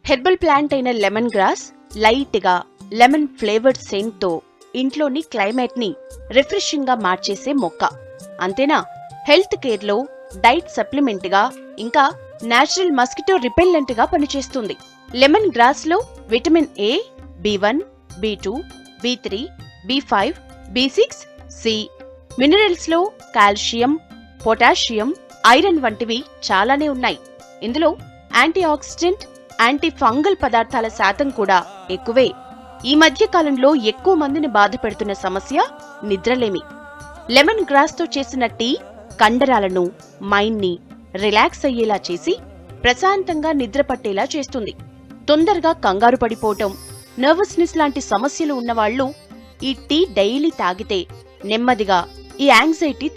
Herbal plant అయిన lemon grass light గా lemon flavoured cent తో ఇంట్లోని క్లైమేట్ ని రిఫ్రెషింగ్ గా మార్చేసే మొక్క. అంతేనా, హెల్త్ కేర్ లో డైట్ సప్లిమెంట్ గా ఇంకా నేచురల్ మస్కిటో రిపెల్లెంట్ గా పనిచేస్తుంది. లెమన్ గ్రాస్ లో vitamin A, B1, B2, B3, B5, B6, C, minerals లో కాల్షియం, పొటాషియం, ఐరన్ వంటివి చాలానే ఉన్నాయి. ఇందులో యాంటీ ఆక్సిడెంట్, యాంటీ ఫంగల్ పదార్థాల శాతం కూడా ఎక్కువే. ఈ మధ్య కాలంలో ఎక్కువ మందిని బాధ పెడుతున్న సమస్య నిద్రలేమి. లెమన్ గ్రాస్ తో చేసిన టీ కండరాలను, మైండ్ ని రిలాక్స్ అయ్యేలా చేసి ప్రశాంతంగా నిద్ర పట్టేలా చేస్తుంది. తొందరగా కంగారు పడిపోవటం, నర్వస్నెస్ లాంటి సమస్యలు ఉన్నవాళ్లు ఈ టీ డైలీ తాగితే నెమ్మదిగా ఈ యాంగ్జైటీ